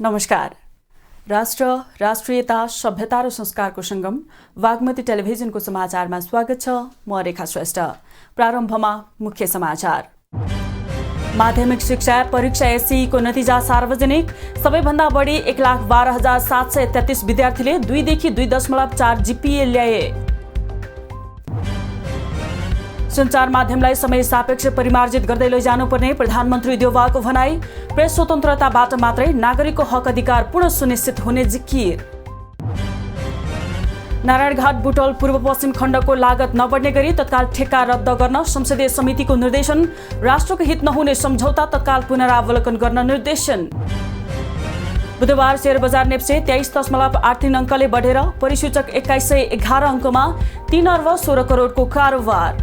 नमस्कार। राष्ट्र, राष्ट्रियता, सभ्यता र संस्कारको संगम वाग्मती टेलिभिजनको समाचारमा स्वागत छ। म रेखा श्रेष्ठ। प्रारम्भमा मुख्य समाचार। माध्यमिक शिक्षा परीक्षा एसईको नतिजा सार्वजनिक। सबैभन्दा बढी 1,12,733 विद्यार्थीले 2 देखि 2.4 जीपीए ल्याए। सञ्चार माध्यमलाई समय सापेक्ष परिमार्जित गर्दै लैजानुपर्ने प्रधानमन्त्री देउवाको भनाई। प्रेस स्वतन्त्रताबाट मात्रै नागरिकको हक अधिकार पूर्ण सुनिश्चित हुने जिकिर। नारायणघाट बुटोल पूर्व पश्चिम खण्डको लागत नबढ्ने गरी तत्काल ठेक्का रद्द गर्न संसदीय समितिको निर्देशन। राष्ट्रको हित नहुने सम्झौता तत्काल पुनरावलोकन गर्न निर्देशन। बुधबार शेयर बजार नेप्से 23.83 अङ्कले बढेर परिसूचक 2111 अङ्कमा 3 अर्ब 16 करोडको कारोबार।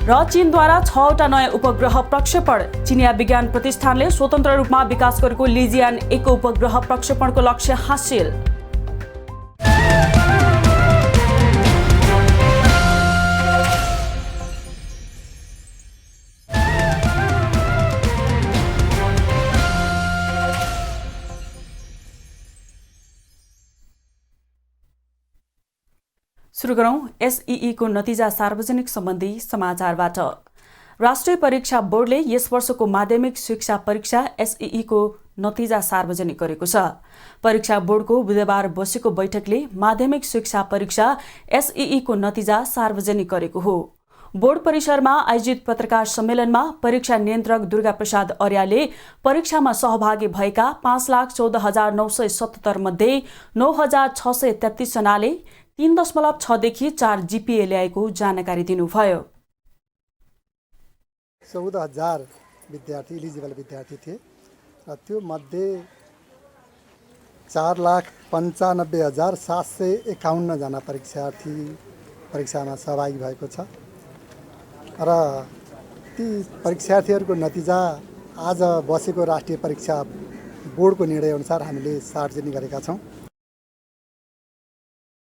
र चीनद्वारा 6वटा नयाँ उपग्रह प्रक्षेपण। चिनिया विज्ञान प्रतिष्ठानले स्वतन्त्र रूपमा विकास गरेको लिजियान 1 उपग्रह प्रक्षेपणको लक्ष्य हासिल। सुरु गरौँ एसईईको नतिजा सार्वजनिक सम्बन्धी समाचारबाट। राष्ट्रिय परीक्षा बोर्डले यस वर्षको माध्यमिक शिक्षा परीक्षा एसईईको नतिजा सार्वजनिक गरेको छ। परीक्षा बोर्डको बुधबार बसेको बैठकले माध्यमिक शिक्षा परीक्षा एसईईको नतिजा सार्वजनिक गरेको हो। बोर्ड परिसरमा आयोजित पत्रकार सम्मेलनमा परीक्षा नियन्त्रक दुर्गा प्रसाद अर्यालले परीक्षामा सहभागी भएका 5,14,977 मध्ये 9,633 जनाले 3.6 देखि 4 जीपीए ल्याएको जानकारी दिनुभयो। 14,000 विद्यार्थी इलिजिबल विद्यार्थी थिए र त्यो मध्ये 4,95,751 जना परीक्षार्थी परीक्षामा सहभागी भएको छ र ती परीक्षार्थीहरूको नतिजा आज बसेको राष्ट्रिय परीक्षा बोर्डको निर्णय अनुसार हामीले सार्वजनिक गरेका छौँ।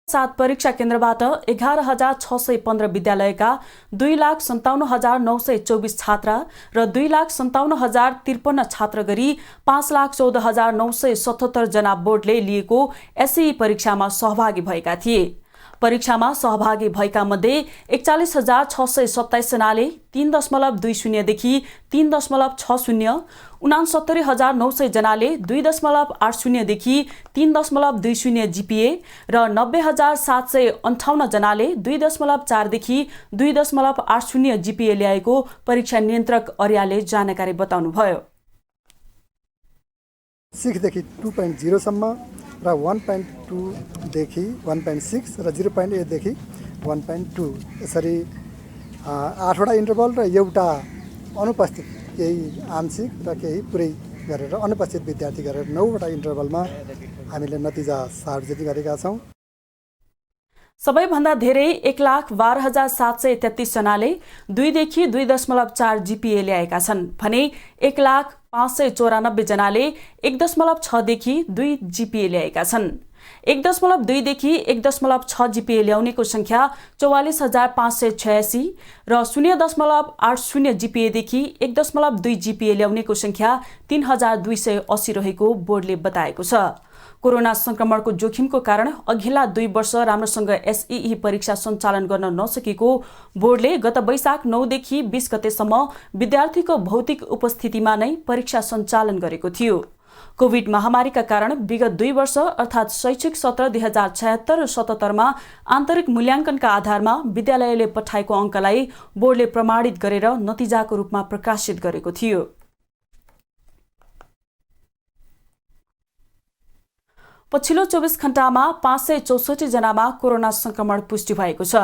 7 परीक्षा केन्द्रबाट 11,615 विद्यालयका 2,57,924 छात्रा र 2,57,053 छात्र गरी 5,14,977 जना बोर्डले लिएको एसईई परीक्षामा सहभागी भएका थिए। परीक्षामा सहभागी भएका मध्ये 41,627 जनाले 3.20 देखि 3.60, 69,900 जनाले 2.80 देखि 3.20 जीपीए र 90,758 जनाले 2.4 देखि 2.80 जीपीए ल्याएको परीक्षा नियन्त्रक अर्यालले जानकारी बताउनुभयो। 6 देखि 2.0 सम्म र 1.2 देखि 1.6 र 0.8 देखि 1.2 यसरी 8वटा इन्टरभल र एउटा अनुपस्थित, केही आंशिक र केही पुरै गरेर अनुपस्थित विद्यार्थी गरेर 9वटा इन्टरभलमा हामीले नतिजा सार्वजनिक गरेका छौँ। सबैभन्दा धेरै 1,12,733 जनाले 2 देखि 2.4 जीपीए ल्याएका छन् भने 1,05,94 जनाले 1.6 देखि 2 जीपीए ल्याएका छन्। 1.2 देखि 1.6 जीपीए ल्याउनेको संख्या 44,586 र 0.80 जीपीए देखि 1.2 जीपीए ल्याउनेको संख्या 3,280 रहेको बोर्डले बताएको छ। कोरोना संक्रमणको जोखिमको कारण अघिल्ला 2 वर्ष राम्रोसँग एसईई परीक्षा सञ्चालन गर्न नसकेको बोर्डले गत वैशाख 9 देखि 20 गतेसम्म विद्यार्थीको भौतिक उपस्थितिमा नै परीक्षा सञ्चालन गरेको थियो। कोभिड महामारीका कारण विगत 2 वर्ष अर्थात् शैक्षिक सत्र 2076 र 77 मा आन्तरिक मूल्याङ्कनका आधारमा विद्यालयले पठाएको अङ्कलाई बोर्डले प्रमाणित गरेर नतिजाको रूपमा प्रकाशित गरेको थियो। पछिल्लो 24 घण्टामा 564 जनामा कोरोना संक्रमण पुष्टि भएको छ।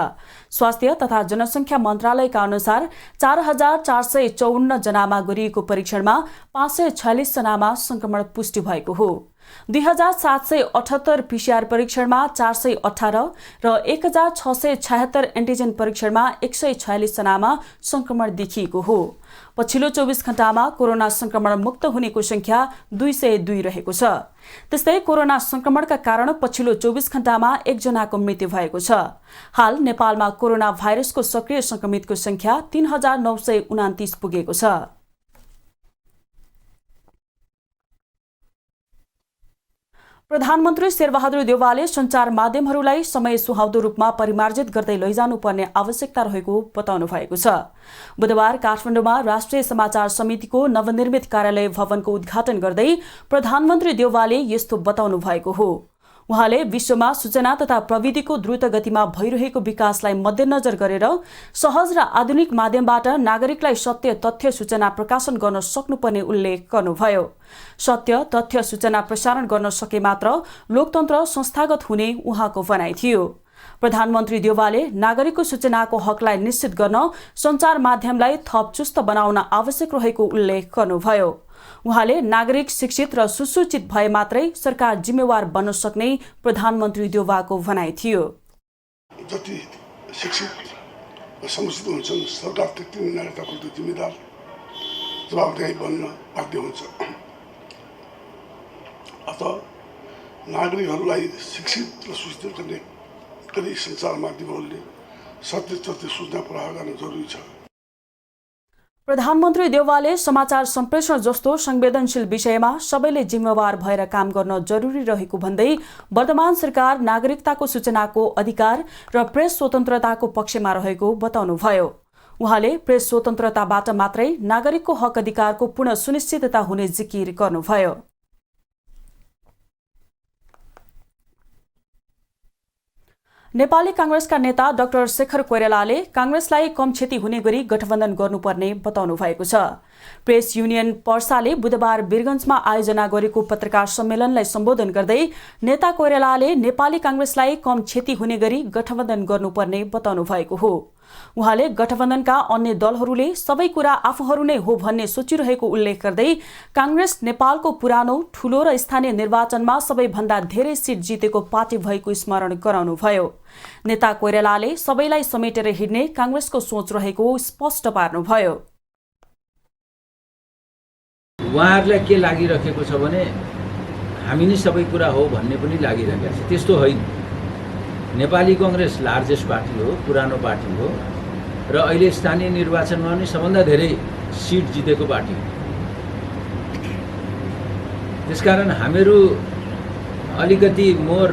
स्वास्थ्य तथा जनसङ्ख्या मन्त्रालयका अनुसार 4,454 जनामा गरिएको परीक्षणमा 546 जनामा संक्रमण पुष्टि भएको हो। 2,778 पीसीआर परीक्षणमा 418 र 1,676 एन्टिजेन परीक्षणमा 146 जनामा संक्रमण देखिएको हो। पछिल्लो 24 घण्टामा कोरोना संक्रमण मुक्त हुनेको संख्या 202 रहेको छ। त्यस्तै कोरोना संक्रमणका कारण पछिल्लो 24 घण्टामा 1 जनाको मृत्यु भएको छ। हाल नेपालमा कोरोना भाइरसको सक्रिय संक्रमितको संख्या 3,929 पुगेको छ। प्रधानमन्त्री शेरबहादुर देउवाले सञ्चार माध्यमहरूलाई समय सुहाउँदो रूपमा परिमार्जित गर्दै लैजानुपर्ने आवश्यकता रहेको बताउनु भएको छ। बुधबार काठमाडौँमा राष्ट्रिय समाचार समितिको नवनिर्मित कार्यालय भवनको उद्घाटन गर्दै प्रधानमन्त्री देउवाले यस्तो बताउनु भएको हो। उहाँले विश्वमा सूचना तथा प्रविधिको द्रुत गतिमा भइरहेको विकासलाई मध्यनजर गरेर सहज र आधुनिक माध्यमबाट नागरिकलाई सत्य तथ्य सूचना प्रकाशन गर्न सक्नुपर्ने उल्लेख गर्नुभयो। सत्य तथ्य सूचना प्रसारण गर्न सके मात्र लोकतन्त्र संस्थागत हुने उहाँको भनाइ थियो। प्रधानमन्त्री देउवाले नागरिकको सूचनाको हकलाई निश्चित गर्न सञ्चार माध्यमलाई थप चुस्त बनाउन आवश्यक रहेको उल्लेख गर्नुभयो। उहाँले नागरिक शिक्षित र सुसूचित भए मात्रै सरकार जिम्मेवार बन्न सक्ने प्रधानमन्त्री देउवाको भनाइ थियो। जति शिक्षित र समुचित हुन्छन् सरकार त्यति नै नागरिकताप्रति जिम्मेदार जवाबदेही बन्न बाध्य हुन्छ। अतः नागरिकहरूलाई शिक्षित र सूचित गर्ने गरी सञ्चार माध्यमहरूले सत्य तथ्य सूचना प्रवाह गर्न जरुरी छ। प्रधानमन्त्री देउवाले समाचार सम्प्रेषण जस्तो संवेदनशील विषयमा सबैले जिम्मेवार भएर काम गर्न जरुरी रहेको भन्दै वर्तमान सरकार नागरिकताको सूचनाको अधिकार र प्रेस स्वतन्त्रताको पक्षमा रहेको बताउनुभयो। उहाँले प्रेस स्वतन्त्रताबाट मात्रै नागरिकको हक अधिकारको पूर्ण सुनिश्चितता हुने जिकिर गर्नुभयो। नेपाली कांग्रेसका नेता डाक्टर शेखर कोइरालाले कांग्रेसलाई कम क्षति हुने गरी गठबन्धन गर्नुपर्ने बताउनु भएको छ। प्रेस युनियन पर्साले बुधबार वीरगञ्जमा आयोजना गरेको पत्रकार सम्मेलनलाई सम्बोधन गर्दै नेता कोइरालाले नेपाली कांग्रेसलाई कम क्षति हुने गरी गठबन्धन गर्नुपर्ने बताउनु भएको हो। उहाँले गठबन्धनका अन्य दलहरूले सबै कुरा आफूहरू नै हो भन्ने सोचिरहेको उल्लेख गर्दै कांग्रेस नेपालको पुरानो ठूलो र स्थानीय निर्वाचनमा सबैभन्दा धेरै सिट जितेको पार्टी भएको स्मरण गराउनुभयो। नेता कोइरालाले सबैलाई समेटेर हिँड्ने कांग्रेसको सोच रहेको स्पष्ट पार्नुभयो। उहाँहरूलाई के लागिरहेको छ भने हामी नै सबै कुरा हो भन्ने पनि लागिरहेको छ। त्यस्तो होइन। नेपाली कांग्रेस लार्जेस्ट पार्टी हो, पुरानो पार्टी हो र अहिले स्थानीय निर्वाचनमा पनि सबभन्दा धेरै सिट जितेको पार्टी हो। त्यसकारण हामीहरू अलिकति मोर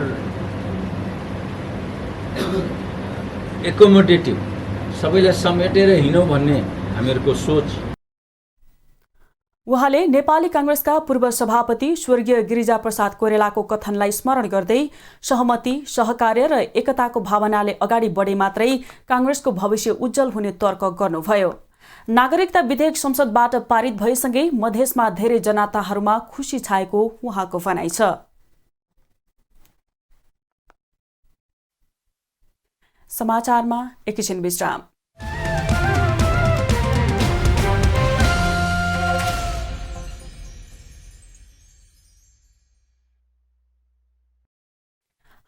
एकोमोडेटिभ सबैलाई समेटेर हिँडौँ भन्ने हामीहरूको सोच। उहाँले नेपाली कांग्रेसका पूर्व सभापति स्वर्गीय गिरिजा प्रसाद कोइरालाको कथनलाई स्मरण गर्दै सहमति, सहकार्य र एकताको भावनाले अगाडि बढे मात्रै कांग्रेसको भविष्य उज्जवल हुने तर्क गर्नुभयो। नागरिकता विधेयक संसदबाट पारित भएसँगै मधेसमा धेरै जनताहरूमा खुशी छाएको उहाँको भनाइ छ। समाचारमा एकैछिन विश्राम।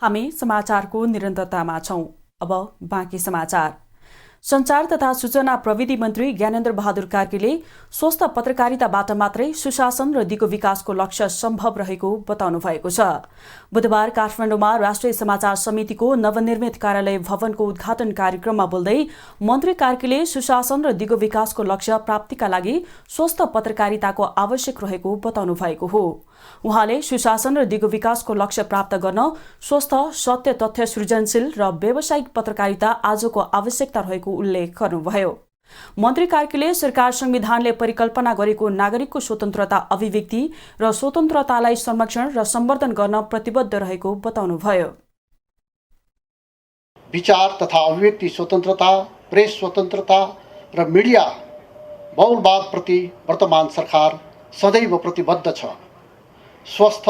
हामी समाचारको निरन्तरतामा छौं। अब बाँकी समाचार। सञ्चार तथा सूचना प्रविधि मन्त्री ज्ञानेन्द्र बहादुर कार्कीले स्वस्थ पत्रकारिताबाट मात्रै सुशासन र दिगो विकासको लक्ष्य सम्भव रहेको बताउनु भएको छ। बुधबार काठमाडौँमा राष्ट्रिय समाचार समितिको नवनिर्मित कार्यालय भवनको उद्घाटन कार्यक्रममा बोल्दै मन्त्री कार्कीले सुशासन र दिगो विकासको लक्ष्य प्राप्तिका लागि स्वस्थ पत्रकारिताको आवश्यक रहेको बताउनु भएको हो। उहाँले सुशासन र दिगो विकासको लक्ष्य प्राप्त गर्न स्वस्थ, सत्य तथ्य सृजनशील र व्यावसायिक पत्रकारिता आजको आवश्यकता रहेको उल्लेख गर्नुभयो। मन्त्री कार्कीले सरकार संविधानले परिकल्पना गरेको नागरिकको स्वतन्त्रता, अभिव्यक्ति र स्वतन्त्रतालाई संरक्षण र सम्वर्धन गर्न प्रतिबद्ध रहेको बताउनुभयो। विचार तथा अभिव्यक्ति स्वतन्त्रता, प्रेस स्वतन्त्रता र मिडिया बहुलवादप्रति वर्तमान सरकार सदैव प्रतिबद्ध छ। स्वस्थ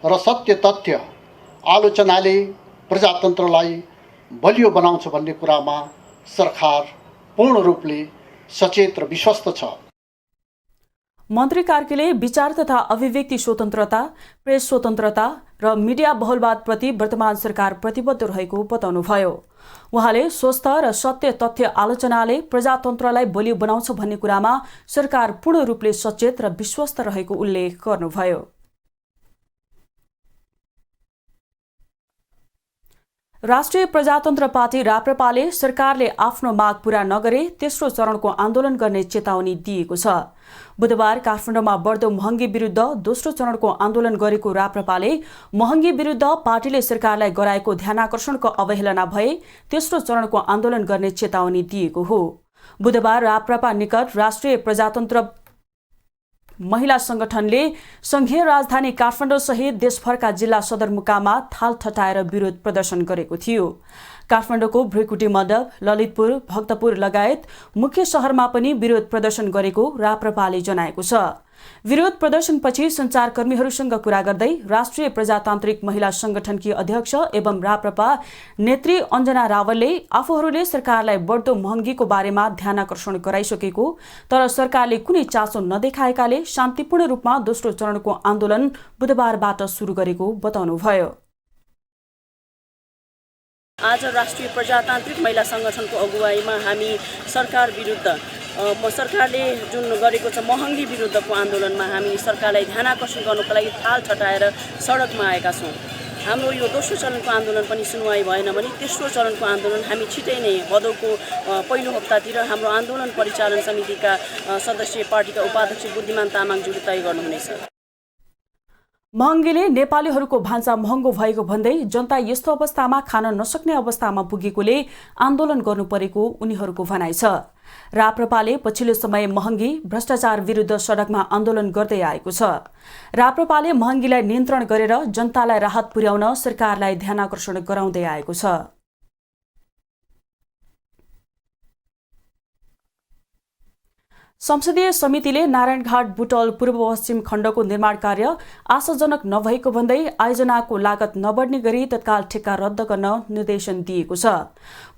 र सत्य तथ्य आलोचनाले प्रजातन्त्रलाई बलियो बनाउँछ भन्ने कुरामा सरकार पूर्ण रूपले सचेत र विश्वस्त छ। मन्त्री कार्कीले विचार तथा अभिव्यक्ति स्वतन्त्रता, प्रेस स्वतन्त्रता र मिडिया बहुलवादप्रति वर्तमान सरकार प्रतिबद्ध रहेको बताउनुभयो। उहाँले स्वस्थ र सत्य तथ्य आलोचनाले प्रजातन्त्रलाई बलियो बनाउँछ भन्ने कुरामा सरकार पूर्ण रूपले सचेत र विश्वस्त रहेको उल्लेख गर्नुभयो। राष्ट्रिय प्रजातन्त्र पार्टी राप्रपाले सरकारले आफ्नो माग पूरा नगरे तेस्रो चरणको आन्दोलन गर्ने चेतावनी दिएको छ। बुधबार काठमाडौँमा बढ्दो महँगी विरुद्ध दोस्रो चरणको आन्दोलन गरेको राप्रपाले महँगी विरुद्ध पार्टीले सरकारलाई गराएको ध्यानाकर्षणको अवहेलना भए तेस्रो चरणको आन्दोलन गर्ने चेतावनी दिएको हो। बुधबार राप्रपा निकट राष्ट्रिय प्रजातन्त्र महिला संगठनले संघीय राजधानी काठमाडौँ सहित देशभरका जिल्ला सदरमुकाममा थाल ठटाएर विरोध प्रदर्शन गरेको थियो। काठमाडौँको भ्रिकुटी मण्डप, ललितपुर, भक्तपुर लगायत मुख्य शहरमा पनि विरोध प्रदर्शन गरेको राप्रपाले जनाएको छ। विरोध प्रदर्शनपछि सञ्चारकर्मीहरूसँग कुरा गर्दै राष्ट्रिय प्रजातान्त्रिक महिला संगठनकी अध्यक्ष एवं राप्रपा नेत्री अञ्जना रावलले आफूहरूले सरकारलाई बढ्दो महँगीको बारेमा ध्यानाकर्षण गराइसकेको तर सरकारले कुनै चासो नदेखाएकाले शान्तिपूर्ण रूपमा दोस्रो चरणको आन्दोलन बुधबारबाट सुरु गरेको बताउनुभयो। आज राष्ट्रिय प्रजातान्त्रिक महिला संगठनको अगुवाईमा हामी सरकार विरुद्ध सरकारले जुन गरेको छ महँगी विरुद्धको आन्दोलनमा हामी सरकारलाई ध्यानाकर्षण गर्नको लागि थाल छटाएर सडकमा आएका छौँ। हाम्रो यो दोस्रो चरणको आन्दोलन पनि सुनवाई भएन भने तेस्रो चरणको आन्दोलन हामी छिटै नै भदौको पहिलो हप्तातिर हाम्रो आन्दोलन परिचालन समितिका सदस्य पार्टीका उपाध्यक्ष बुद्धिमान तामाङज्यूले तय गर्नुहुनेछ। महँगीले नेपालीहरूको भान्सा महँगो भएको भन्दै जनता यस्तो अवस्थामा खान नसक्ने अवस्थामा पुगेकोले आन्दोलन गर्नु परेको उनीहरूको भनाइ छ। राप्रपाले पछिल्लो समय महँगी भ्रष्टाचार विरुद्ध सडकमा आन्दोलन गर्दै आएको छ। राप्रपाले महँगीलाई नियन्त्रण गरेर जनतालाई राहत पुर्याउन सरकारलाई ध्यानाकर्षण गराउँदै आएको छ। संसदीय समितिले नारायणघाट बुटौल पूर्व पश्चिम खण्डको निर्माण कार्य आशाजनक नभएको भन्दै आयोजनाको लागत नबढ्ने गरी तत्काल ठेक्का रद्द गर्न निर्देशन दिएको छ।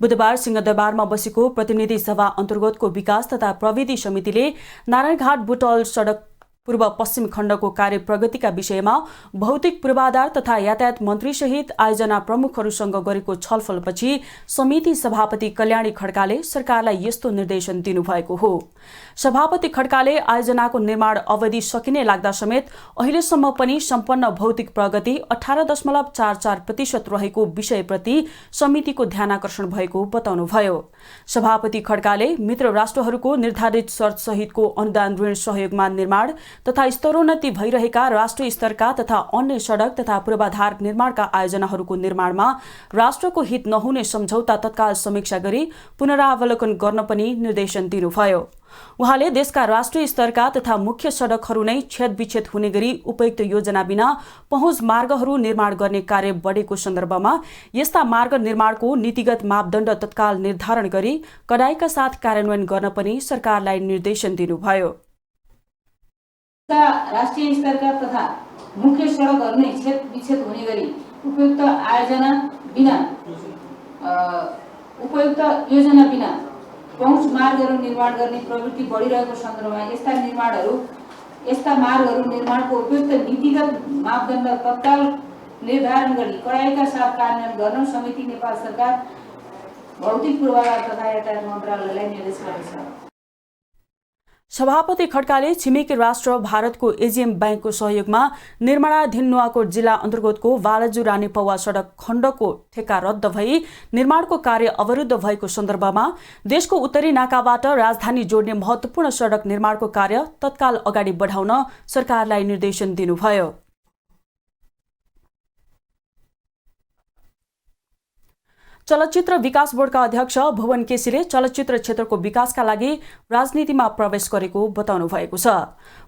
बुधबार सिंहदरबारमा बसेको प्रतिनिधि सभा अन्तर्गतको विकास तथा प्रविधि समितिले नारायणघाट बुटौल सडक पूर्व पश्चिम खण्डको कार्य प्रगतिका विषयमा भौतिक पूर्वाधार तथा यातायात मन्त्री सहित आयोजना प्रमुखहरूसँग गरेको छलफलपछि समिति सभापति कल्याणी खड्काले सरकारलाई यस्तो निर्देशन दिनुभएको हो। सभापति खड्काले आयोजनाको निर्माण अवधि सकिने लाग्दा समेत अहिलेसम्म पनि सम्पन्न भौतिक प्रगति 18.44% रहेको विषयप्रति समितिको ध्यानाकर्षण भएको बताउनुभयो। सभापति खड्काले मित्र राष्ट्रहरूको निर्धारित शर्त सहितको अनुदान ऋण सहयोगमा निर्माण तथा स्तरोन्नति भइरहेका राष्ट्रिय स्तरका तथा अन्य सडक तथा पूर्वाधार निर्माणका आयोजनाहरूको निर्माणमा राष्ट्रको हित नहुने सम्झौता तत्काल समीक्षा गरी पुनरावलोकन गर्न पनि निर्देशन दिनुभयो। उहाँले देशका राष्ट्रिय स्तरका तथा मुख्य सडकहरू नै छेदविच्छेद हुने गरी उपयुक्त योजना बिना पहुँच मार्गहरू निर्माण गर्ने कार्य बढेको सन्दर्भमा यस्ता मार्ग निर्माणको नीतिगत मापदण्ड तत्काल निर्धारण गरी कडाइका साथ कार्यान्वयन गर्न पनि सरकारलाई निर्देशन दिनुभयो। राष्ट्रिय स्तरका तथा मुख्य सडकहरू नै छेदविच्छेद हुने गरी उपयुक्त योजना बिना पहुँच मार्गहरू निर्माण गर्ने प्रवृत्ति बढिरहेको सन्दर्भमा यस्ता मार्गहरू निर्माणको उपयुक्त नीतिगत मापदण्ड तत्काल निर्धारण गरी कडाइका साथ कार्यान्वयन गर्न समिति नेपाल सरकार भौतिक पूर्वाधार तथा यातायात मन्त्रालयलाई निर्देश गरेछ। सभापति खड्काले छिमेकी राष्ट्र भारतको एजिएम बैंकको सहयोगमा निर्माणाधीन नुवाकोट जिल्ला अन्तर्गतको वालजु रानीपौवा सडक खण्डको ठेक्का रद्द भई निर्माणको कार्य अवरुद्ध भएको सन्दर्भमा देशको उत्तरी नाकाबाट राजधानी जोड्ने महत्वपूर्ण सडक निर्माणको कार्य तत्काल अगाडि बढाउन सरकारलाई निर्देशन दिनुभयो। चलचित्र विकास बोर्डका अध्यक्ष भुवन केसीले चलचित्र क्षेत्रको विकासका लागि राजनीतिमा प्रवेश गरेको बताउनु भएको छ।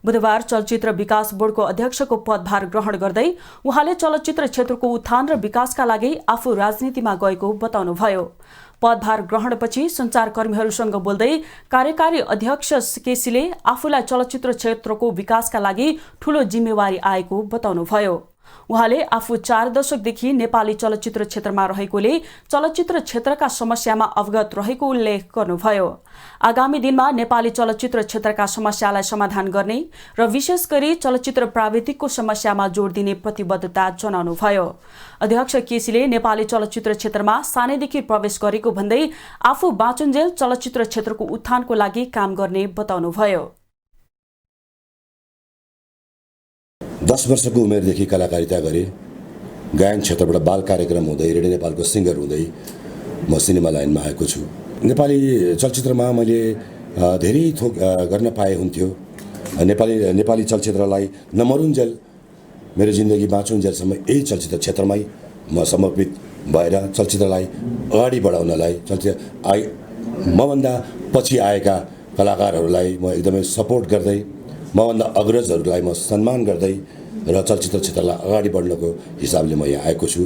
बुधबार चलचित्र विकास बोर्डको अध्यक्षको पदभार ग्रहण गर्दै उहाँले चलचित्र क्षेत्रको उत्थान र विकासका लागि आफू राजनीतिमा गएको बताउनुभयो। पदभार ग्रहणपछि सञ्चारकर्मीहरूसँग बोल्दै कार्यकारी अध्यक्ष केसीले आफूलाई चलचित्र क्षेत्रको विकासका लागि ठूलो जिम्मेवारी आएको बताउनुभयो। उहाँले आफू 4 दशकदेखि नेपाली चलचित्र क्षेत्रमा रहेकोले चलचित्र क्षेत्रका समस्यामा अवगत रहेको उल्लेख गर्नुभयो। आगामी दिनमा नेपाली चलचित्र क्षेत्रका समस्यालाई समाधान गर्ने र विशेष गरी चलचित्र प्राविधिकको समस्यामा जोड दिने प्रतिबद्धता जनाउनुभयो। अध्यक्ष केसीले नेपाली चलचित्र क्षेत्रमा सानैदेखि प्रवेश गरेको भन्दै आफू बाँचुन्जेल चलचित्र क्षेत्रको उत्थानको लागि काम गर्ने बताउनुभयो। 10 वर्षको उमेरदेखि कलाकारिता गरे गायन क्षेत्रबाट बाल कार्यक्रम हुँदै रेडियो नेपालको सिङ्गर हुँदै म सिनेमा लाइनमा आएको छु। नेपाली चलचित्रमा मैले धेरै थोक गर्न पाए हुन्थ्यो। नेपाली चलचित्रलाई नमरुन्जेल मेरो जिन्दगी बाँचुन्जेलसम्म यही चलचित्र क्षेत्रमै म समर्पित भएर चलचित्रलाई अगाडि बढाउनलाई मभन्दा पछि आएका कलाकारहरूलाई म एकदमै सपोर्ट गर्दै मभन्दा अग्रजहरूलाई म सम्मान गर्दै र चलचित्र क्षेत्रलाई अगाडि बढ्नको हिसाबले म यहाँ आएको छु।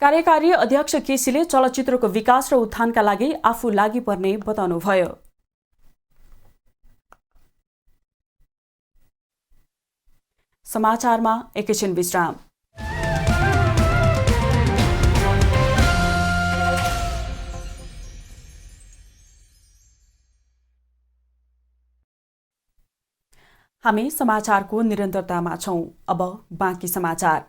कार्यकारी अध्यक्ष केसीले चलचित्रको विकास र उत्थानका लागि आफू लागि पर्ने बताउनुभयो। समाचारमा एकैछिन विश्राम। हामी समाचारको निरन्तरतामा छौं। अब बाँकी समाचार।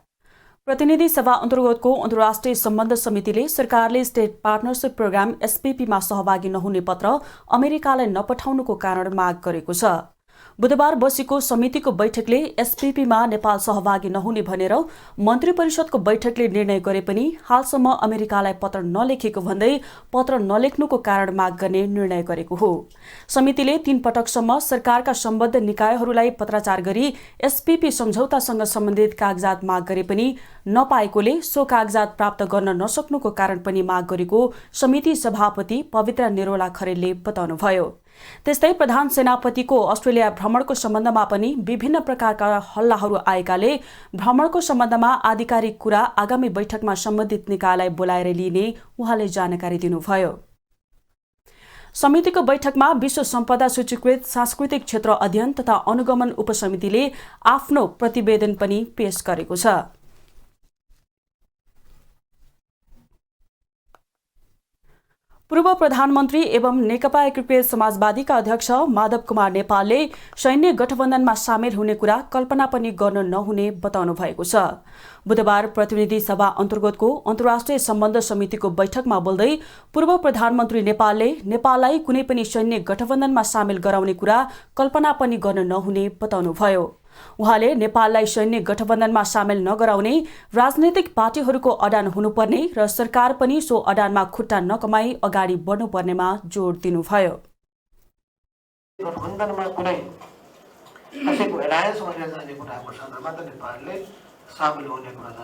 प्रतिनिधि सभा अन्तर्गतको अन्तर्राष्ट्रिय सम्बन्ध समितिले सरकारले स्टेट पार्टनरशिप प्रोग्राम एसपीपीमा सहभागी नहुने पत्र अमेरिकालाई नपठाउनुको कारण माग गरेको छ। बुधबार बसेको समितिको बैठकले एसपीपीमा नेपाल सहभागी नहुने भनेर मन्त्री परिषदको बैठकले निर्णय गरे पनि हालसम्म अमेरिकालाई पत्र नलेखेको भन्दै पत्र नलेख्नुको कारण माग गर्ने निर्णय गरेको हो। समितिले 3 पटकसम्म सरकारका सम्बद्ध निकायहरूलाई पत्राचार गरी एसपीपी सम्झौतासँग सम्बन्धित कागजात माग गरे पनि नपाएकोले सो कागजात प्राप्त गर्न नसक्नुको कारण पनि माग गरेको समिति सभापति पवित्र निरोला खरेलले बताउनुभयो। त्यस्तै प्रधान सेनापतिको अस्ट्रेलिया भ्रमणको सम्बन्धमा पनि विभिन्न प्रकारका हल्लाहरू आएकाले भ्रमणको सम्बन्धमा आधिकारिक कुरा आगामी बैठकमा सम्बन्धित निकायलाई बोलाएर लिने उहाँले जानकारी दिनुभयो। समितिको बैठकमा विश्व सम्पदा सूचीकृत सांस्कृतिक क्षेत्र अध्ययन तथा अनुगमन उपसमितिले आफ्नो प्रतिवेदन पनि पेश गरेको छ। पूर्व प्रधानमन्त्री एवं नेकपा एकीकृत समाजवादीका अध्यक्ष माधव कुमार नेपालले सैन्य गठबन्धनमा सामेल हुने कुरा कल्पना पनि गर्न नहुने बताउनु भएको छ। बुधबार प्रतिनिधि सभा अन्तर्गतको अन्तर्राष्ट्रिय सम्बन्ध समितिको बैठकमा बोल्दै पूर्व प्रधानमन्त्री नेपालले नेपाललाई कुनै पनि सैन्य गठबन्धनमा सामेल गराउने कुरा कल्पना पनि गर्न नहुने बताउनुभयो। उहाँले नेपाललाई सैन्य गठबन्धनमा सामेल नगराउने राजनैतिक पार्टीहरूको अडान हुनुपर्ने र सरकार पनि सो अडानमा खुट्टा नकमाई अगाडि बढ्नुपर्नेमा जोड दिनुभयो। गठबन्धनमा कुनै कसैको एलायन्स गरेर जाने कुराको सन्दर्भमा त नेपालले सामेल हुने कुरा त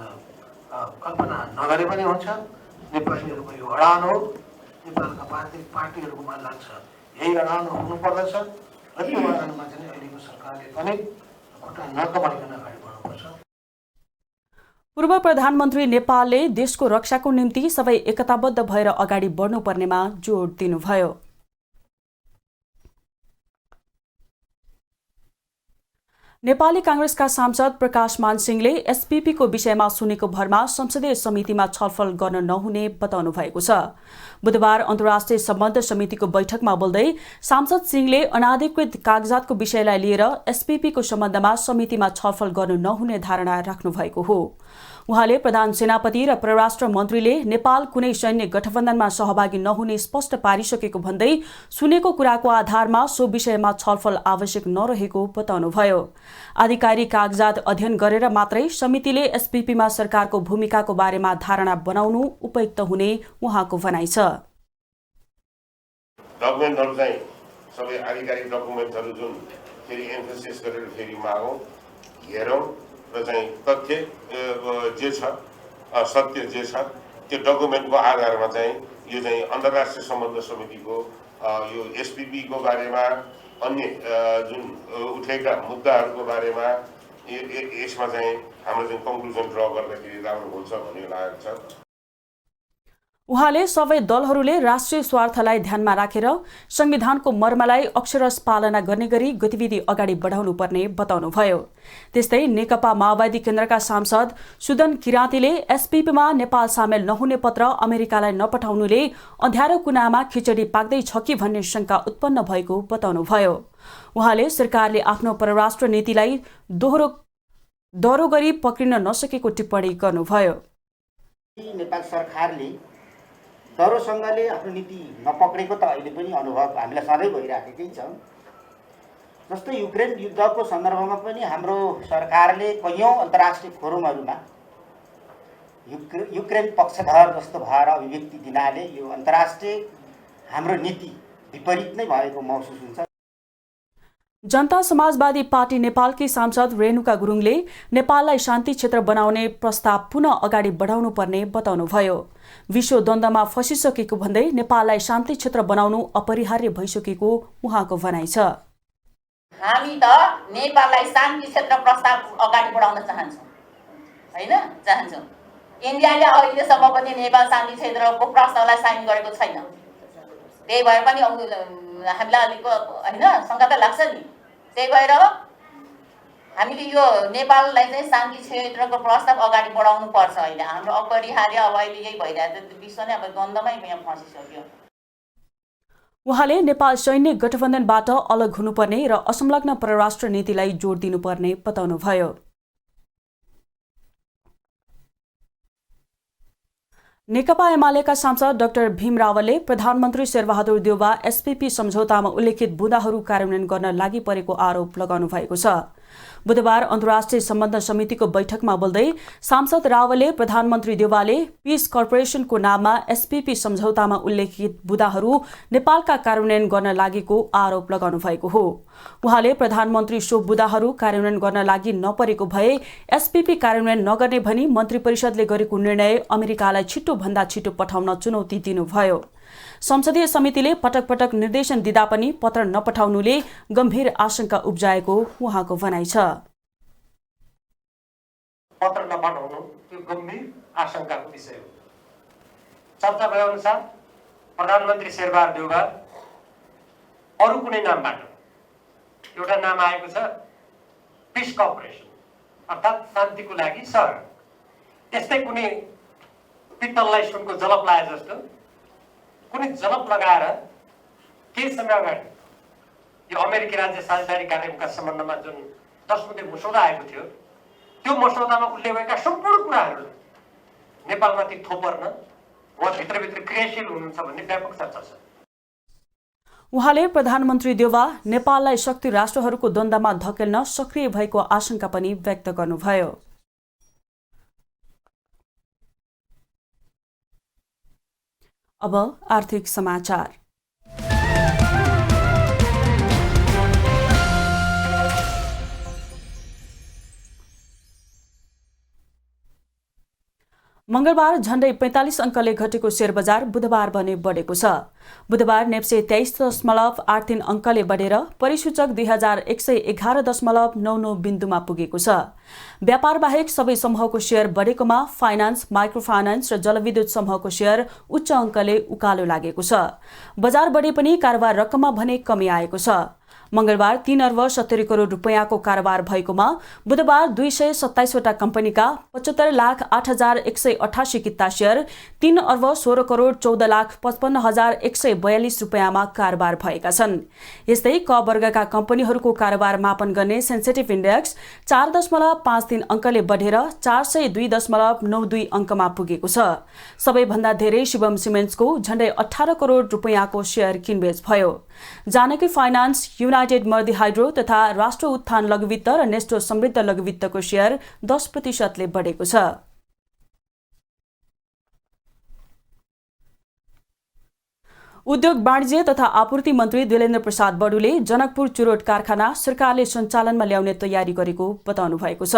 कल्पना नगरे पनि हुन्छ। नेपालीहरूको यो अडान हो, नेपालका पार्टीहरूकोमा लाग्छ यही अडान हुनुपर्दछ र त्यो अडानमा चाहिँ अहिलेको सरकारले पनि खुट्टा नकमाइकन अगाडि बढ्नुपर्छ। पूर्व प्रधानमन्त्री नेपालले देशको रक्षाको निम्ति सबै एकताबद्ध भएर अगाडि बढ्नुपर्नेमा जोड दिनुभयो। नेपाली कांग्रेसका सांसद प्रकाश मान सिंहले एसपीपीको विषयमा सुनेको भरमा संसदीय समितिमा छलफल गर्न नहुने बताउनु भएको छ। बुधबार अन्तर्राष्ट्रिय सम्बन्ध समितिको बैठकमा बोल्दै सांसद सिंहले अनाधिकृत कागजातको विषयलाई लिएर एसपीपीको सम्बन्धमा समितिमा छलफल गर्न नहुने धारणा राख्नु भएको हो। उहाँले प्रधान सेनापति र परराष्ट्र मन्त्रीले नेपाल कुनै सैन्य गठबन्धनमा सहभागी नहुने स्पष्ट पारिसकेको भन्दै सुनेको कुराको आधारमा सो विषयमा छलफल आवश्यक नरहेको बताउनुभयो। आधिकारिक कागजात अध्ययन गरेर मात्रै समितिले एसपीपीमा सरकारको भूमिकाको बारेमा धारणा बनाउनु उपयुक्त हुने उहाँको भनाइ छ। डकुमेन्टहरु चाहिँ सबै आधिकारिक डकुमेन्टहरु जुन फेरि एम्फसिस गरेर फेरि मागौं, हेरौं र चाहिँ तथ्य जे छ, सत्य जे छ त्यो डकुमेन्टको आधारमा चाहिँ यो चाहिँ अन्तर्राष्ट्रिय सम्बन्ध समितिको यो एसपीपी को बारेमा अन्य जुन उठेका मुद्दाहरूको बारेमा यसमा चाहिँ हाम्रो चाहिँ कन्क्लुजन ड्र गर्दाखेरि राम्रो हुन्छ भन्ने लागेको छ। उहाँले सबै दलहरूले राष्ट्रिय स्वार्थलाई ध्यानमा राखेर संविधानको मर्मलाई अक्षरश पालना गर्ने गरी गतिविधि अगाडि बढाउनु पर्ने बताउनुभयो। त्यस्तै नेकपा माओवादी केन्द्रका सांसद सुदन किराँतीले एसपीपीमा नेपाल सामेल नहुने पत्र अमेरिकालाई नपठाउनुले अँध्यारो कुनामा खिचडी पाक्दै छ कि भन्ने शंका उत्पन्न भएको बताउनुभयो। उहाँले सरकारले आफ्नो परराष्ट्र नीतिलाई दोहोरो गरी पक्रिन नसकेको टिप्पणी गर्नुभयो। नेपाल सरकारले दरोसँगले आफ्नो नीति नपक्रेको त अहिले पनि अनुभव हामीलाई सधैँ भइराखेकै छ। जस्तै युक्रेन युद्धको सन्दर्भमा पनि हाम्रो सरकारले कैयौं अन्तर्राष्ट्रिय फोरमहरूमा युक्रेन पक्षधर जस्तो भएर अभिव्यक्ति दिनाले यो अन्तर्राष्ट्रिय हाम्रो नीति विपरीत नै भएको महसुस हुन्छ। जनता समाजवादी पार्टी नेपालकी सांसद रेणुका गुरुङले नेपाललाई शान्ति क्षेत्र बनाउने प्रस्ताव पुनः अगाडि बढाउनु पर्ने बताउनुभयो। विश्व द्वन्द्वमा फसिसकेको भन्दै नेपाललाई शान्ति क्षेत्र बनाउनु अपरिहार्य भइसकेको उहाँको भनाइ छ। हामी त नेपाललाई शान्ति क्षेत्र प्रस्ताव अगाडि बढाउन चाहन्छौँ, हैन? चाहन्छौँ। इन्डियाले अहिलेसम्म पनि नेपाल शान्ति क्षेत्रको प्रस्तावलाई साइन गरेको छैन। त्यही भएर पनि हामीलाई अलिक हैन शङ्का त लाग्छ नि। त्यही भएर हामीले यो नेपाललाई चाहिँ शान्ति क्षेत्रको प्रस्ताव अगाडि बढाउनु पर्छ। अहिले हाम्रो अपरिहार्य अब अहिले यही भइरहेको विश्व नै अब द्वन्द्वमै यहाँ फसिसक्यो। उहाँले नेपाल सैन्य गठबन्धनबाट अलग हुनुपर्ने र असंलग्न परराष्ट्र नीतिलाई जोड दिनुपर्ने बताउनुभयो। नेकपा एमालेका सांसद डाक्टर भीम रावलले प्रधानमन्त्री शेरबहादुर देउवा एसपीपी सम्झौतामा उल्लेखित बुँदाहरू कार्यान्वयन गर्न लागि परेको आरोप लगाउनु भएको छ। बुधबार अन्तर्राष्ट्रिय सम्बन्ध समितिको बैठकमा बोल्दै सांसद रावलले प्रधानमन्त्री देउवाले पीस कर्पोरेसनको नाममा एसपीपी सम्झौतामा उल्लेखित बुँदाहरू नेपालका कार्यान्वयन गर्न लागेको आरोप लगाउनु भएको हो। उहाँले प्रधानमन्त्री सो बुँदाहरू कार्यान्वयन गर्न लागि नपरेको भए एसपीपी कार्यान्वयन नगर्ने भनी मन्त्री परिषदले गरेको निर्णय अमेरिकालाई छिटो भन्दा छिटो पठाउन चुनौती दिनुभयो। संसदीय समितिले पटक पटक निर्देशन दिँदा पनि पत्र नपठाउनुले गम्भीर आशंका उब्जाएको उहाँको भनाइ छ। पत्र नपठाउनु त्यो गम्भीर आशंकाको विषय हो। चर्चा भए अनुसार प्रधानमन्त्री शेरबहादुर देउवा अरू कुनै नामबाट एउटा नाम आएको छ पीस कर्पोरेसन अर्थात् शान्तिको लागि सहर। यस्तै कुनै पित्तललाई सुनको जलप लाए जस्तो कुनै जलप लगाएर केही समय अगाडि यो अमेरिकी राज्य साझेदारी कार्यक्रमका सम्बन्धमा जुन 10 बुँदे मसौदा आएको थियो त्यो मसौदामा उल्लेख भएका सम्पूर्ण कुराहरू नेपालमाथि थोपर्न वा भित्रभित्र क्रियाशील हुनुहुन्छ भन्ने व्यापक चर्चा छ। उहाँले प्रधानमन्त्री देउवा नेपाललाई शक्ति राष्ट्रहरूको द्वन्द्वमा धकेल्न सक्रिय भएको आशंका पनि व्यक्त गर्नुभयो। अब आर्थिक समाचार। मंगलबार झण्डै 45 अङ्कले घटेको शेयर बजार बुधबार भने बढेको छ। बुधबार नेप्से 23.83 अङ्कले बढेर परिसूचक 2111.99 बिन्दुमा पुगेको छ। व्यापार बाहेक सबै समूहको शेयर बढेकोमा फाइनान्स, माइक्रो फाइनान्स र जलविद्युत समूहको शेयर उच्च अङ्कले उकालो लागेको छ। बजार बढे पनि कारोबार रकममा भने कमी आएको छ। मंगलबार 3 अर्ब 70 करोड रुपैयाँको कारोबार भएकोमा बुधबार 227 वटा कम्पनीका 75,08,188 किता शेयर 3 अर्ब 16 करोड 14,55,142 रुपैयाँमा कारोबार भएका छन्। यस्तै क वर्गका कम्पनीहरूको कारोबार मापन गर्ने सेन्सेटिभ इन्डेक्स 4.53 अङ्कले बढेर 402.92 अङ्कमा पुगेको छ। सबैभन्दा धेरै शिवम सिमेन्ट्सको झण्डै 18 करोड रुपैयाँको शेयर किनबेच भयो। जानकी फाइनान्स, युनाइटेड मर्दी हाइड्रो तथा राष्ट्र उत्थान लघुवित्त र नेस्टो समृद्ध लघुवित्तको शेयर 10% बढेको छ। उद्योग वाणिज्य तथा आपूर्ति मन्त्री दिलेन्द्र प्रसाद बडुले जनकपुर चुरोट कारखाना सरकारले सञ्चालनमा ल्याउने तयारी गरेको बताउनु भएको छ।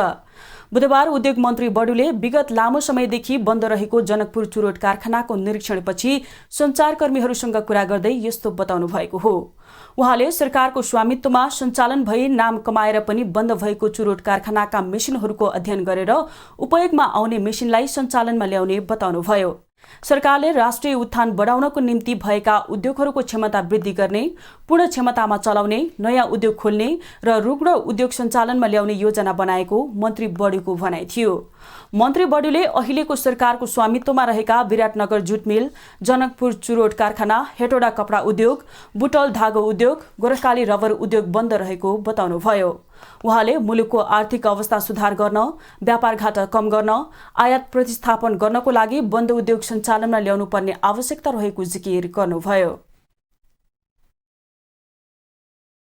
बुधबार उद्योग मन्त्री बडुले विगत लामो समयदेखि बन्द रहेको जनकपुर चुरोट कारखानाको निरीक्षणपछि सञ्चारकर्मीहरूसँग कुरा गर्दै यस्तो बताउनु भएको हो। उहाँले सरकारको स्वामित्वमा सञ्चालन भई नाम कमाएर पनि बन्द भएको चुरोट कारखानाका मेसिनहरूको अध्ययन गरेर उपयोगमा आउने मेसिनलाई सञ्चालनमा ल्याउने बताउनुभयो। सरकारले राष्ट्रिय उत्थान बढाउनको निम्ति भएका उद्योगहरूको क्षमता वृद्धि गर्ने, पूर्ण क्षमतामा चलाउने, नयाँ उद्योग खोल्ने र रुग्ण उद्योग सञ्चालनमा ल्याउने योजना बनाएको मन्त्री बडुको भनाइ थियो। मन्त्री बडुले अहिलेको सरकारको स्वामित्वमा रहेका विराटनगर जुट मिल, जनकपुर चुरोट कारखाना, हेटौडा कपडा उद्योग, बुटल धागो उद्योग, गोरखाली रबर उद्योग बन्द रहेको बताउनुभयो। उहाँले मुलुकको आर्थिक अवस्था सुधार गर्न, व्यापार घाटा कम गर्न, आयात प्रतिस्थापन गर्नको लागि बन्द उद्योग सञ्चालनमा ल्याउनु पर्ने आवश्यकता रहेको जिकिर गर्नुभयो।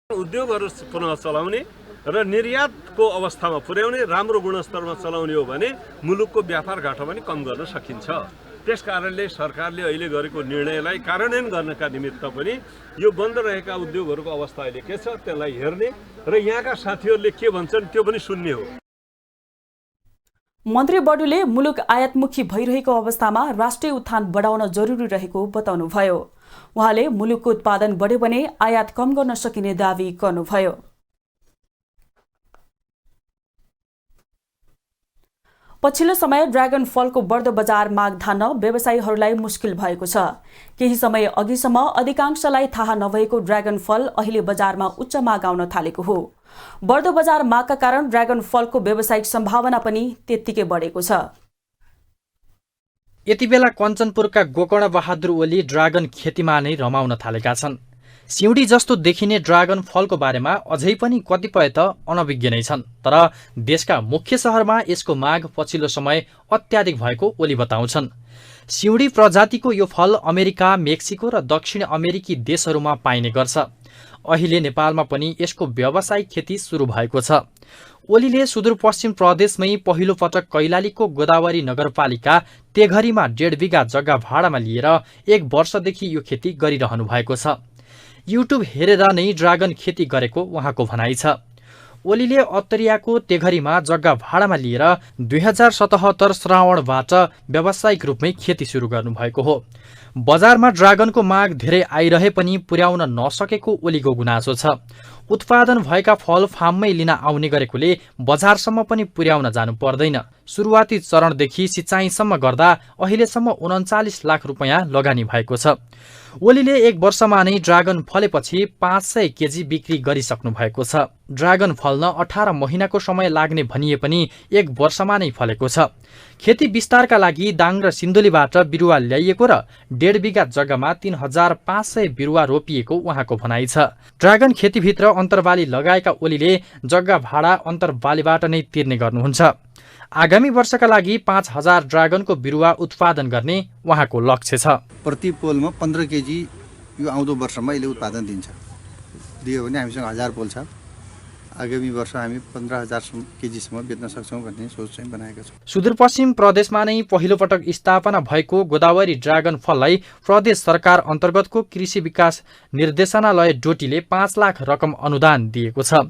उद्योगहरू पुनः चलाउने र निर्यातको अवस्थामा पुर्याउने राम्रो गुणस्तरमा चलाउने हो भने मुलुकको व्यापार घाटा पनि कम गर्न सकिन्छ। त्यस कारणले सरकारले अहिले गरेको निर्णयलाई कार्यान्वयन गर्नका निमित्त पनि यो बन्द रहेका उद्योगहरूको अवस्था अहिले के छ त्यसलाई हेर्ने र यहाँका साथीहरूले के भन्छन् त्यो पनि सुन्ने हो। मन्त्री बडुले मुलुक आयातमुखी भइरहेको अवस्थामा राष्ट्रिय उत्थान बढाउन जरुरी रहेको बताउनुभयो। उहाँले मुलुकको उत्पादन बढ्यो भने आयात कम गर्न सकिने दावी गर्नुभयो। पछिल्लो समय ड्रागन फलको बढ्दो बजार माग धान्न व्यवसायीहरूलाई मुस्किल भएको छ। केही समय अघिसम्म अधिकांशलाई थाहा नभएको ड्रागन फल अहिले बजारमा उच्च माग आउन थालेको हो। बढ्दो बजार मागका कारण ड्रागन फलको व्यावसायिक सम्भावना पनि त्यत्तिकै बढेको छ। यति बेला कञ्चनपुरका गोकर्ण बहादुर ओली ड्रागन खेतीमा नै रमाउन थालेका छन्। सिउँडी जस्तो देखिने ड्रागन फलको बारेमा अझै पनि कतिपय त अनभिज्ञ नै छन्, तर देशका मुख्य शहरमा यसको माग पछिल्लो समय अत्याधिक भएको ओली बताउँछन्। सिउँडी प्रजातिको यो फल अमेरिका, मेक्सिको र दक्षिण अमेरिकी देशहरूमा पाइने गर्छ। अहिले नेपालमा पनि यसको व्यावसायिक खेती सुरु भएको छ। ओलीले सुदूरपश्चिम प्रदेशमै पहिलो पटक कैलालीको गोदावरी नगरपालिका तेघरीमा 1.5 बिघा जग्गा भाडामा लिएर 1 वर्षदेखि यो खेती गरिरहनु भएको छ। युट्युब हेरेर नै ड्रागन खेती गरेको उहाँको भनाइ छ। ओलीले अत्तरियाको तेघरीमा जग्गा भाडामा लिएर 2077 श्रावणबाट व्यावसायिक रूपमै खेती सुरु गर्नुभएको हो। बजारमा ड्रागनको माग धेरै आइरहे पनि पुर्याउन नसकेको ओलीको गुनासो छ। उत्पादन भएका फल फार्ममै लिन आउने गरेकोले बजारसम्म पनि पुर्याउन जानु पर्दैन। सुरुवाती चरणदेखि सिँचाइसम्म गर्दा अहिलेसम्म 39 लाख रुपैयाँ लगानी भएको छ। ओलीले 1 वर्षमा नै ड्रागन फलेपछि 500 केजी बिक्री गरिसक्नु भएको छ। ड्रागन फल्न 18 महिनाको समय लाग्ने भनिए पनि 1 वर्षमा नै फलेको छ। खेती विस्तारका लागि दाङ र सिन्धुलीबाट बिरुवा ल्याइएको र 1.5 बिघा जग्गामा 3500 बिरुवा रोपिएको उहाँको भनाइ छ। ड्रागन खेतीभित्र अन्तरबाली लगाएका ओलीले जग्गा भाडा अन्तरबालीबाट नै तिर्ने गर्नुहुन्छ। आगामी वर्षका लागि 5000 ड्रागनको बिरुवा उत्पादन गर्ने उहाँको लक्ष्य छ। प्रति पोलमा 15 केजी यो आउँदो वर्षमा यसले उत्पादन दियो भने हामीसँग 1000 पोल छ। आगामी वर्ष हामी 15000 केजीसम्म बेच्न सक्छौँ भन्ने सोच चाहिँ बनाएका छौँ। सुदूरपश्चिम प्रदेशमा नै पहिलो पटक स्थापना भएको गोदावरी ड्रागन फललाई प्रदेश सरकार अन्तर्गतको कृषि विकास निर्देशनालय डोटीले 5 लाख रकम अनुदान दिएको छ।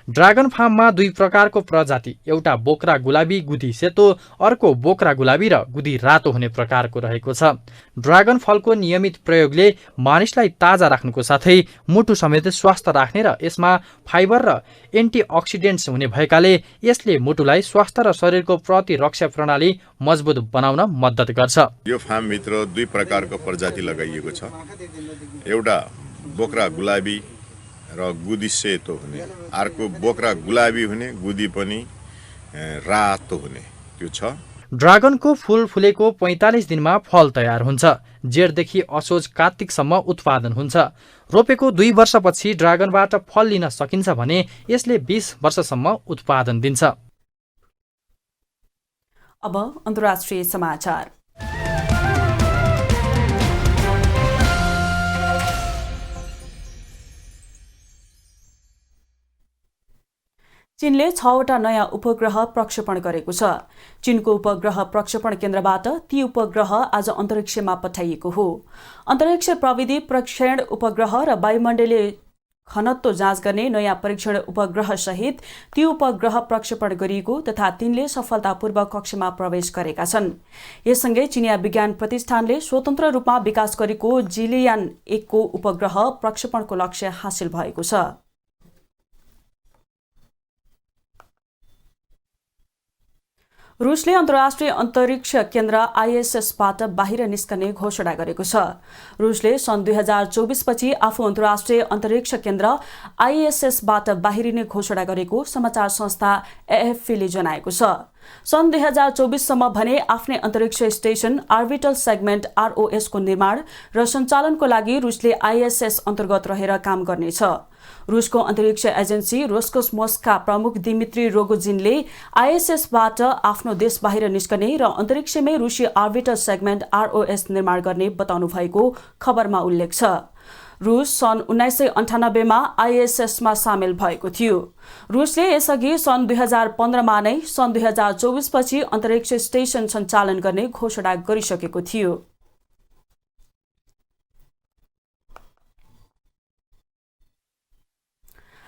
ड्रागन फार्ममा 2 प्रकारको प्रजाति, एउटा बोक्रा गुलाबी गुदी सेतो, अर्को बोक्रा गुलाबी र गुदी रातो हुने प्रकारको रहेको छ। ड्रागन फलको नियमित प्रयोगले मानिसलाई ताजा राख्नुको साथै मुटु समेत स्वस्थ राख्ने र यसमा फाइबर र एन्टिअक्सिडेन्ट्स हुने भएकाले यसले मुटुलाई स्वस्थ र शरीरको प्रतिरक्षा प्रणाली मजबुत बनाउन मद्दत गर्छ। यो फार्मभित्र 2 प्रकारको प्रजाति लगाइएको छ। एउटा बोक्रा गुलाबी र गुदी सेतो हुने, अर्को बोक्रा गुलाबी हुने, गुदी पनि रातो हुने त्यो छ। ड्रागनको फूल फुलेको 45 दिनमा फल तयार हुन्छ। जेठदेखि असोज कार्तिकसम्म उत्पादन हुन्छ। रोपेको 2 वर्षपछि ड्रागनबाट फल लिन सकिन्छ भने यसले 20 वर्षसम्म उत्पादन दिन्छ। अब अन्तर्राष्ट्रिय समाचार। चीनले 6वटा नयाँ उपग्रह प्रक्षेपण गरेको छ। चीनको उपग्रह प्रक्षेपण केन्द्रबाट ती उपग्रह आज अन्तरिक्षमा पठाइएको हो। अन्तरिक्ष प्रविधि परीक्षण उपग्रह र वायुमण्डलीय घनत्व जाँच गर्ने नयाँ परीक्षण उपग्रह सहित ती उपग्रह प्रक्षेपण गरिएको तथा तिनले सफलतापूर्वक कक्षमा प्रवेश गरेका छन्। यससँगै चिनिया विज्ञान प्रतिष्ठानले स्वतन्त्र रूपमा विकास गरेको जिलियान 1 को उपग्रह प्रक्षेपणको लक्ष्य हासिल भएको छ। रुसले अन्तर्राष्ट्रिय अन्तरिक्ष केन्द्र आइएसएसबाट बाहिर निस्कने घोषणा गरेको छ। रुसले सन् 2024 पछि आफू अन्तर्राष्ट्रिय अन्तरिक्ष केन्द्र आइएसएसबाट बाहिरिने घोषणा गरेको समाचार संस्था एएफपीले जनाएको छ। सन् 2024 सम्म भने आफ्नै अन्तरिक्ष स्टेशन आर्बिटल सेगमेन्ट आरओएस को निर्माण र सञ्चालनको लागि रुसले आइएसएस अन्तर्गत रहेर काम गर्नेछ। रुसको अन्तरिक्ष एजेन्सी रोस्कोस्मोसका प्रमुख दिमित्री रोगोजिनले आइएसएसबाट आफ्नो देश बाहिर निस्कने र अन्तरिक्षमै रुसी आर्बिटल सेगमेन्ट आरओएस निर्माण गर्ने बताउनु भएको खबरमा उल्लेख छ। रुस सन् 1998मा आइएसएसमा सामेल भएको थियो। रुसले यसअघि सन् 2015मा नै सन् 2024 पछि अन्तरिक्ष स्टेसन सञ्चालन गर्ने घोषणा गरिसकेको थियो।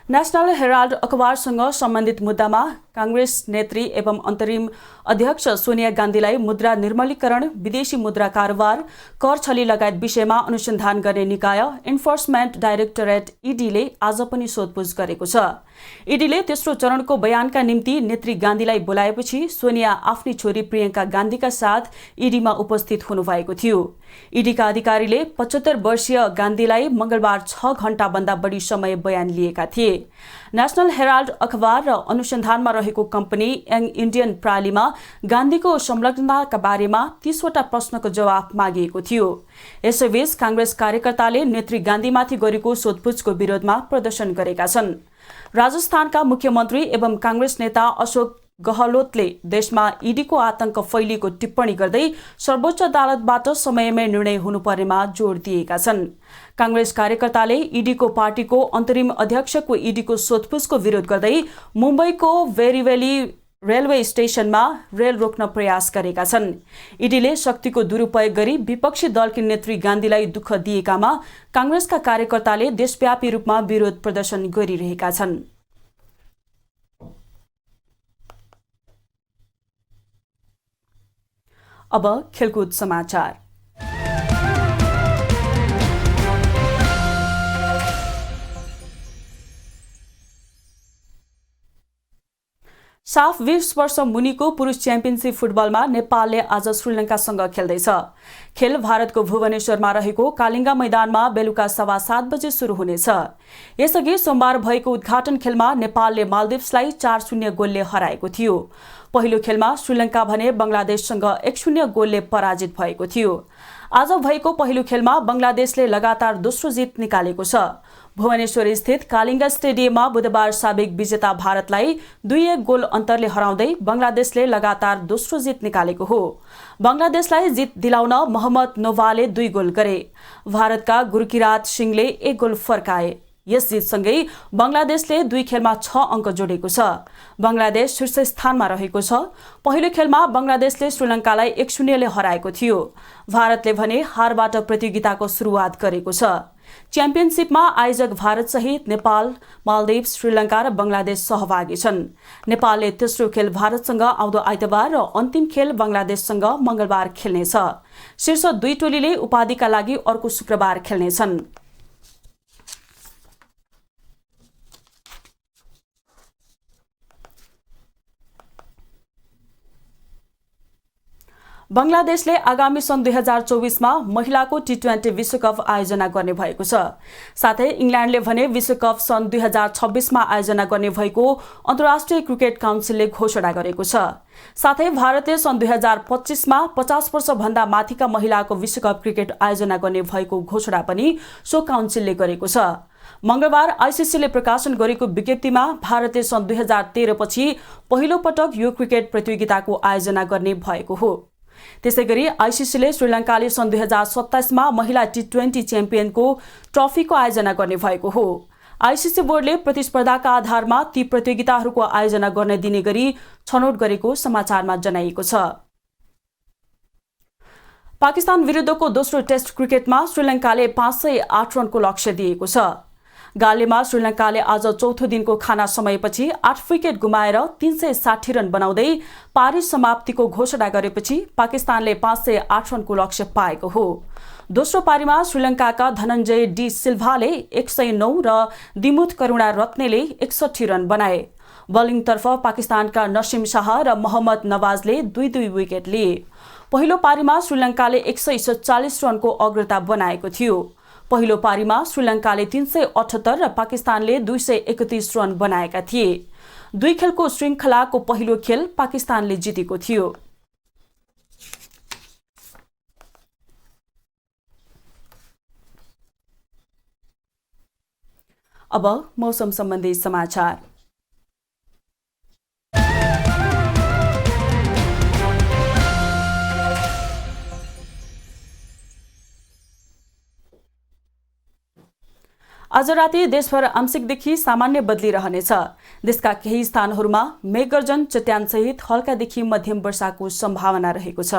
नेशनल हेराल्ड अखबारसँग सम्बन्धित मुद्दामा कांग्रेस नेत्री एवं अन्तरिम अध्यक्ष सोनिया गान्धीलाई मुद्रा निर्मलीकरण, विदेशी मुद्रा कारोबार, कर छली लगायत विषयमा अनुसन्धान गर्ने निकाय इन्फोर्समेन्ट डाइरेक्टोरेट ईडीले आज पनि सोधपुछ गरेको छ। ईडीले तेस्रो चरणको बयानका निम्ति नेत्री गान्धीलाई बोलाएपछि सोनिया आफ्नी छोरी प्रियंका गान्धीका साथ ईडीमा उपस्थित हुनुभएको थियो। ईडीका अधिकारीले 75 वर्षीय गान्धीलाई मंगलबार 6 घण्टाभन्दा बढी समय बयान लिएका थिए। नेशनल हेराल्ड अखबार र अनुसन्धानमा रहेको कम्पनी यङ इन्डियन प्रालीमा गान्धीको संलग्नताका बारेमा 30 वटा प्रश्नको जवाफ मागिएको थियो। यसैबीच कांग्रेस कार्यकर्ताले नेत्री गान्धीमाथि गरेको सोधपुछको विरोधमा प्रदर्शन गरेका छन्। राजस्थानका मुख्यमन्त्री एवं कांग्रेस नेता अशोक गहलोतले देशमा ईडीको आतंक फैलिएको टिप्पणी गर्दै सर्वोच्च अदालतबाट समयमै निर्णय हुनुपर्नेमा जोड दिएका छन्। कांग्रेस कार्यकर्ताले ईडीको पार्टीको अन्तरिम अध्यक्षको ईडीको सोधपुछको विरोध गर्दै मुम्बईको भेरिवेली रेलवे स्टेशनमा रेल रोक्न प्रयास गरेका छन्। ईडीले शक्तिको दुरुपयोग गरी विपक्षी दलकी नेत्री गान्धीलाई दुःख दिएकामा कांग्रेसका कार्यकर्ताले देशव्यापी रूपमा विरोध प्रदर्शन गरिरहेका छन्। अब खेलकुद समाचार। साफ 20 वर्ष मुनिको पुरुष च्याम्पियनशिप फुटबलमा नेपालले आज श्रीलङ्कासँग खेल्दैछ। खेल भारतको भुवनेश्वरमा रहेको कालिङ्गा मैदानमा बेलुका 7:15 बजे सुरु हुनेछ। यसअघि सोमबार भएको उद्घाटन खेलमा नेपालले मालदिप्सलाई 4-0 गोलले हराएको थियो। पहिलो खेलमा श्रीलङ्का भने बंगलादेशसँग 1-0 गोलले पराजित भएको थियो। आज भएको पहिलो खेलमा बंगलादेशले लगातार दोस्रो जित निकालेको छ। भुवनेश्वर स्थित कालिङ्गा स्टेडियममा बुधबार साबिक विजेता भारतलाई 2-1 गोल अन्तरले हराउँदै बंगलादेशले लगातार दोस्रो जित निकालेको हो। बंगलादेशलाई जित दिलाउन मोहम्मद नोभाले 2 गोल गरे। भारतका गुरकिरात सिंहले 1 गोल फर्काए। यस जितसँगै बंगलादेशले 2 खेलमा 6 अङ्क जोडेको छ। बंगलादेश शीर्ष स्थानमा रहेको छ। पहिलो खेलमा बंगलादेशले श्रीलङ्कालाई 1-0 ले हराएको थियो। भारतले भने हारबाट प्रतियोगिताको सुरुवात गरेको छ। च्याम्पियनशिपमा आयोजक भारतसहित नेपाल, मालदिप्स, श्रीलङ्का र बंगलादेश सहभागी छन्। नेपालले तेस्रो खेल भारतसँग आउँदो आइतबार र अन्तिम खेल बंगलादेशसँग मंगलबार खेल्नेछ। शीर्ष 2 टोलीले उपाधिका लागि अर्को शुक्रबार खेल्नेछन्। बंगलादेशले आगामी सन् 2024मा महिलाको T20 विश्वकप आयोजना गर्ने भएको छ। साथै इंग्ल्यान्डले भने विश्वकप सन् 2026मा आयोजना गर्ने भएको अन्तर्राष्ट्रिय क्रिकेट काउन्सिलले घोषणा गरेको छ। साथै भारतले सन् 2025मा 50 वर्षभन्दा माथिका महिलाको विश्वकप क्रिकेट आयोजना गर्ने भएको घोषणा पनि सो काउन्सिलले गरेको छ। मंगलबार आईसीसीले प्रकाशन गरेको विज्ञप्तिमा भारतले सन् 2013 पछि पहिलो पटक यो क्रिकेट प्रतियोगिताको आयोजना गर्ने भएको हो। त्यसैगरी आईसीसीले श्रीलङ्काले सन् 2027मा महिला T20 च्याम्पियनको ट्रफीको आयोजना गर्ने भएको हो। आईसीसी बोर्डले प्रतिस्पर्धाका आधारमा ती प्रतियोगिताहरूको आयोजना गर्न दिने गरी छनौट गरेको समाचारमा जनाइएको छ। पाकिस्तान विरुद्धको दोस्रो टेस्ट क्रिकेटमा श्रीलङ्काले 508 रनको लक्ष्य दिएको छ। गालेमा श्रीलङ्काले आज चौथो दिनको खाना समयपछि 8 विकेट गुमाएर 360 रन बनाउँदै पारी समाप्तिको घोषणा गरेपछि पाकिस्तानले 508 रनको लक्ष्य पाएको हो। दोस्रो पारीमा श्रीलङ्काका धनञ्जय डी सिल्भाले 109 र दिमुथ करुणा रत्नेले 61 रन बनाए। बलिङतर्फ पाकिस्तानका नसीम शाह र मोहम्मद नवाजले 2-2 विकेट लिए। पहिलो पारीमा श्रीलङ्काले 147 रनको अग्रता बनाएको थियो। पहिलो पारीमा श्रीलङ्काले 378 र पाकिस्तानले 231 रन बनाएका थिए। 2 खेलको श्रृङ्खलाको पहिलो खेल पाकिस्तानले जितेको थियो। अब मौसम सम्बन्धी समाचार। आज राति देशभर आंशिकदेखि सामान्य बदली रहनेछ। देशका केही स्थानहरूमा मेघगर्जन चट्यानसहित हल्कादेखि मध्यम वर्षाको सम्भावना रहेको छ।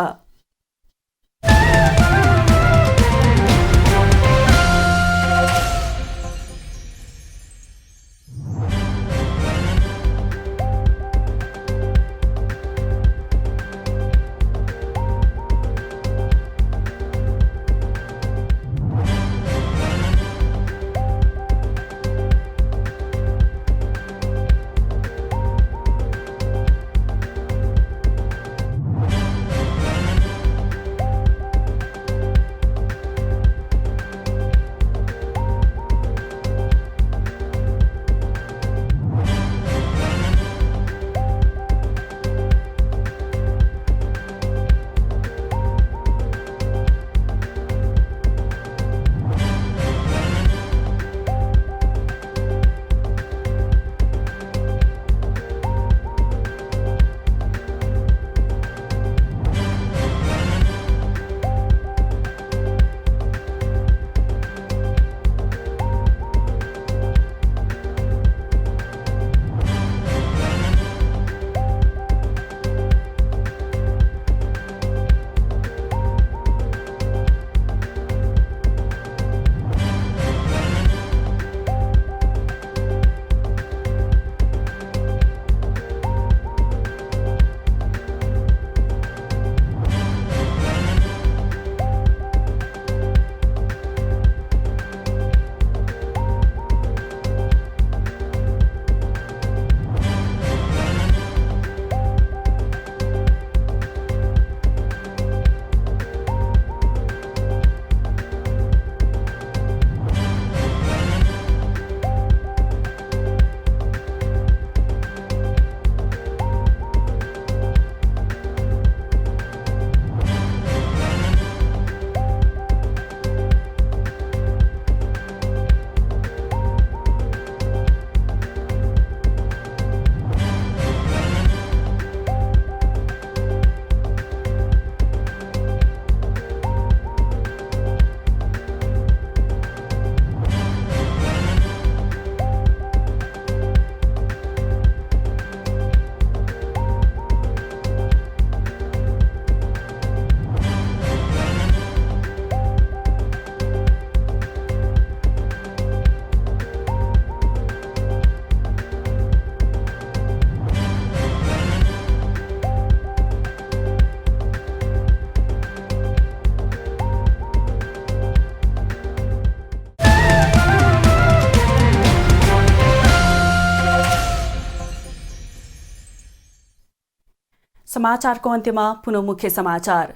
समाचारको अन्त्यमा पुनः मुख्य समाचार।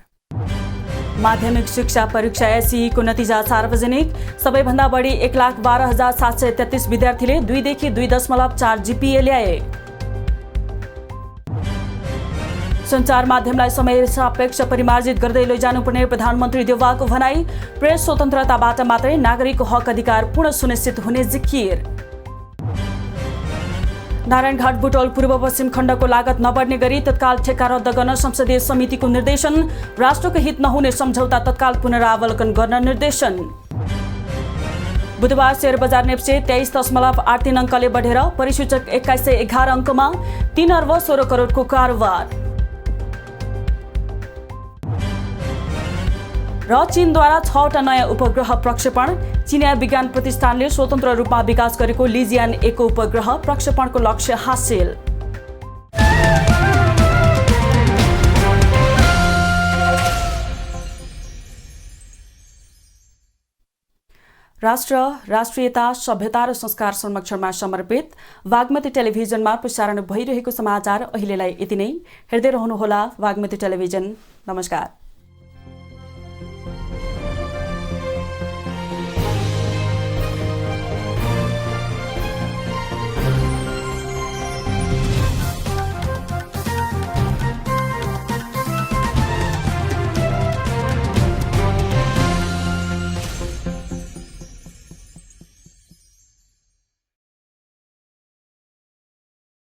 माध्यमिक शिक्षा परीक्षा एसईको नतिजा सार्वजनिक। सबैभन्दा बढी 1,12,733 विद्यार्थीले 2 देखि 2.4 जीपीए ल्याए। सञ्चार माध्यमलाई समय सापेक्ष परिमार्जित गर्दै लैजानुपर्ने प्रधानमन्त्री देउवाको भनाई। प्रेस स्वतन्त्रताबाट मात्रै नागरिकको हक अधिकार पूर्ण सुनिश्चित हुने जिकिर। नारायणघाट बुटोल पूर्व पश्चिम खण्डको लागत नबढ्ने गरी तत्काल ठेक्का रद्द गर्न संसदीय समितिको निर्देशन। राष्ट्रको हित नहुने सम्झौता तत्काल पुनरावलोकन गर्न निर्देशन। बुधबार शेयर बजार नेप्से 23.83 अङ्कले बढेर परिसूचक 2111 अङ्कमा 3 अर्ब 16 करोडको कारोबार। र चीनद्वारा 6वटा नयाँ उपग्रह प्रक्षेपण। चीनिया विज्ञान प्रतिष्ठानले स्वतन्त्र रूपमा विकास गरेको लिजियान 1 उपग्रह प्रक्षेपणको लक्ष्य हासिल। राष्ट्र, राष्ट्रियता, सभ्यता र संस्कार संरक्षणमा समर्पित वाग्मती टेलिभिजनमा प्रसारण भइरहेको समाचार अहिलेलाई यति नै। हेर्दै रहनुहोला वाग्मती टेलिभिजन। नमस्कार।